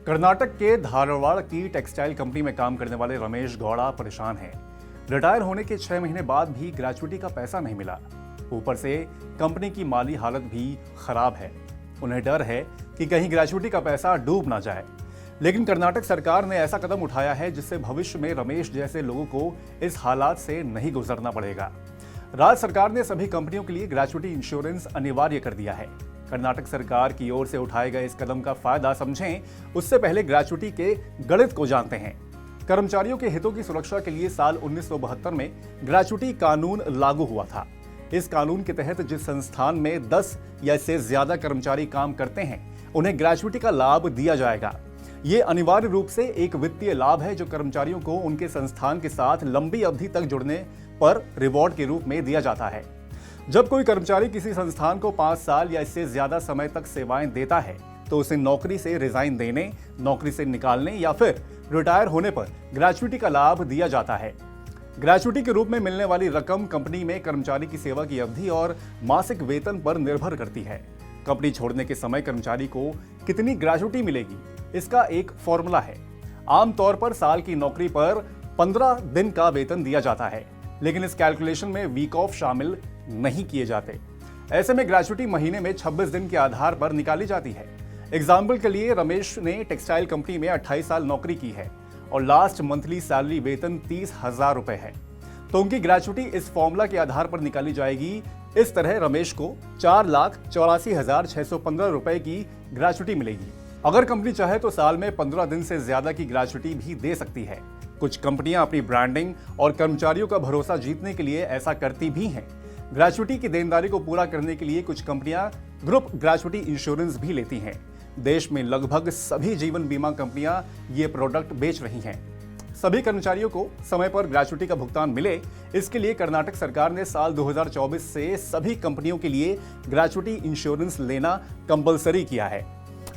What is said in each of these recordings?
कर्नाटक के धारवाड़ की textile company में काम करने वाले रमेश गौड़ा परेशान हैं। रिटायर होने के 6 महीने बाद भी ग्रेच्युटी का पैसा नहीं मिला। ऊपर से कंपनी की माली हालत भी खराब है। उन्हें डर है कि कहीं ग्रेच्युटी का पैसा डूब ना जाए। लेकिन कर्नाटक सरकार ने ऐसा कदम उठाया है जिससे भविष्य में रमेश जैसे लोगों को इस हालात से नहीं गुजरना पड़ेगा। राज्य सरकार ने सभी कंपनियों के लिए ग्रेच्युटी इंश्योरेंस अनिवार्य कर दिया है। कर्नाटक सरकार की ओर से उठाए गए इस कदम का फायदा समझें, उससे पहले ग्रेच्युटी के गणित को जानते हैं। कर्मचारियों के हितों की सुरक्षा के लिए साल 1972 में ग्रेच्युटी कानून लागू हुआ था। इस कानून के तहत जिस संस्थान में 10 या इससे ज्यादा कर्मचारी काम करते हैं, उन्हें ग्रेच्युटी का लाभ दिया जाएगा। ये अनिवार्य रूप से एक वित्तीय लाभ है जो कर्मचारियों को उनके संस्थान के साथ लंबी अवधि तक जुड़ने पर रिवॉर्ड के रूप में दिया जाता है। जब कोई कर्मचारी किसी संस्थान को 5 साल या इससे ज्यादा समय तक सेवाएं देता है तो उसे नौकरी से रिजाइन देने, नौकरी से निकालने या फिर रिटायर होने पर ग्रेच्युटी का लाभ दिया जाता है। ग्रेच्युटी के रूप में मिलने वाली रकम कंपनी में कर्मचारी की सेवा की अवधि और मासिक वेतन पर निर्भर करती है। कंपनी छोड़ने के समय कर्मचारी को कितनी ग्रेच्युटी मिलेगी, इसका एक फॉर्मूला है। आमतौर पर साल की नौकरी पर 15 दिन का वेतन दिया जाता है, लेकिन इस कैलकुलेशन में वीक ऑफ शामिल नहीं किए जाते। ऐसे में ग्रेच्युटी महीने में 26 दिन के आधार पर निकाली जाती है। एग्जाम्पल के लिए रमेश ने टेक्सटाइल कंपनी में 28 साल नौकरी की है और लास्ट मंथली सैलरी वेतन 30,000 रुपए है, तो उनकी ग्रेच्युटी इस फॉर्मूला के आधार पर निकाली जाएगी। इस तरह रमेश को 4,84,615 रुपए की ग्रेच्युटी मिलेगी। अगर कंपनी चाहे तो साल में 15 दिन से ज्यादा की ग्रेच्युटी भी दे सकती है। कुछ कंपनियां अपनी ब्रांडिंग और कर्मचारियों का भरोसा जीतने के लिए ऐसा करती भी हैं। ग्रेच्युटी की देनदारी को पूरा करने के लिए कुछ कंपनियां ग्रुप ग्रेच्युटी इंश्योरेंस भी लेती हैं। देश में लगभग सभी जीवन बीमा कंपनियां ये प्रोडक्ट बेच रही हैं। सभी कर्मचारियों को समय पर ग्रेच्युटी का भुगतान मिले, इसके लिए कर्नाटक सरकार ने साल 2024 से सभी कंपनियों के लिए ग्रेच्युटी इंश्योरेंस लेना कंपलसरी किया है।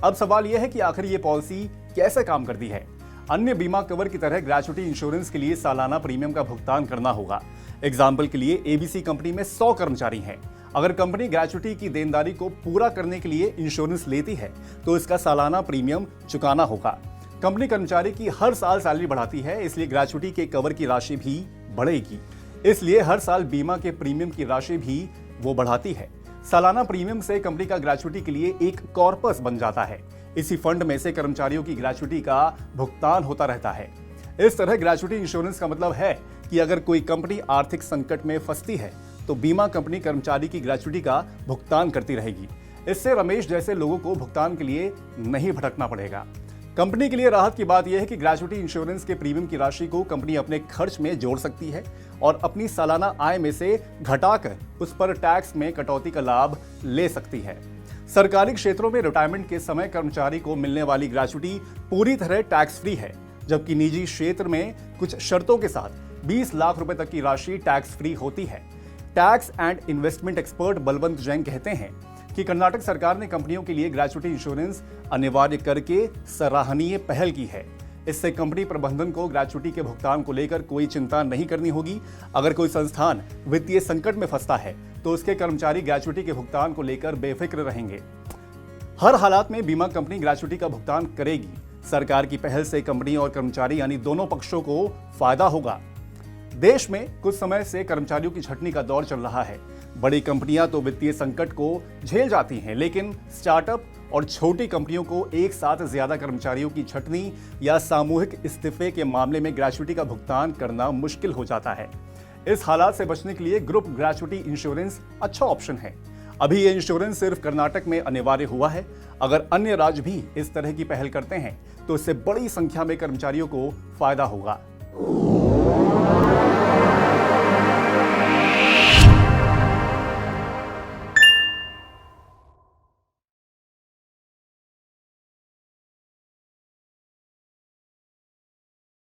अब सवाल यह है कि आखिर ये पॉलिसी कैसे काम करती है। अन्य बीमा कवर की तरह ग्रेच्युटी इंश्योरेंस के लिए सालाना प्रीमियम का भुगतान करना होगा। एग्जाम्पल के लिए एबीसी कंपनी में 100 कर्मचारी हैं। अगर कंपनी ग्रेच्युटी की देनदारी को पूरा करने के लिए इंश्योरेंस लेती है तो इसका सालाना प्रीमियम चुकाना होगा। कंपनी कर्मचारी की हर साल सैलरी बढ़ाती है, इसलिए ग्रेच्युटी के कवर की राशि भी बढ़ेगी। इसलिए हर साल बीमा के प्रीमियम की राशि भी वो बढ़ाती है। सालाना प्रीमियम से कंपनी का ग्रेच्युटी के लिए एक कॉर्पस बन जाता है। इसी फंड में से कर्मचारियों की ग्रेच्युटी का भुगतान होता रहता है। इस तरह ग्रेच्युटी इंश्योरेंस का मतलब है कि अगर कोई कंपनी आर्थिक संकट में फंसती है तो बीमा कंपनी कर्मचारी की ग्रेच्युटी का भुगतान करती रहेगी। इससे रमेश जैसे लोगों को भुगतान के लिए नहीं भटकना पड़ेगा। कंपनी के लिए राहत की बात यह है कि ग्रेच्युटी इंश्योरेंस के प्रीमियम की राशि को कंपनी अपने खर्च में जोड़ सकती है और अपनी सालाना आय में से घटाकर उस पर टैक्स में कटौती का लाभ ले सकती है। सरकारी क्षेत्रों में रिटायरमेंट के समय कर्मचारी को मिलने वाली ग्रेच्युटी पूरी तरह टैक्स फ्री है, जबकि निजी क्षेत्र में कुछ शर्तों के साथ 20 लाख रुपए तक की राशि टैक्स फ्री होती है। Tax and investment expert Balwant Jain कहते हैं कि कर्नाटक सरकार ने कंपनियों के लिए ग्रेच्युटी इंश्योरेंस अनिवार्य करके सराहनीय पहल की है। इससे कंपनी प्रबंधन को ग्रेच्युटी के भुगतान को लेकर कोई चिंता नहीं करनी होगी। अगर कोई संस्थान वित्तीय संकट में फंसता है तो उसके कर्मचारी ग्रेच्युटी के भुगतान को लेकर बेफिक्र रहेंगे। हर हालात में बीमा कंपनी ग्रेच्युटी का भुगतान करेगी। सरकार की पहल से कंपनी और कर्मचारी यानी दोनों पक्षों को फायदा होगा। देश में कुछ समय से कर्मचारियों की छंटनी का दौर चल रहा है। बड़ी कंपनियां तो वित्तीय संकट को झेल जाती हैं, लेकिन स्टार्टअप और छोटी कंपनियों को एक साथ ज्यादा कर्मचारियों की छंटनी या सामूहिक इस्तीफे के मामले में ग्रेच्युटी का भुगतान करना मुश्किल हो जाता है। इस हालात से बचने के लिए ग्रुप ग्रेच्युटी इंश्योरेंस अच्छा ऑप्शन है। अभी ये इंश्योरेंस सिर्फ कर्नाटक में अनिवार्य हुआ है। अगर अन्य राज्य भी इस तरह की पहल करते हैं तो इससे बड़ी संख्या में कर्मचारियों को फायदा होगा।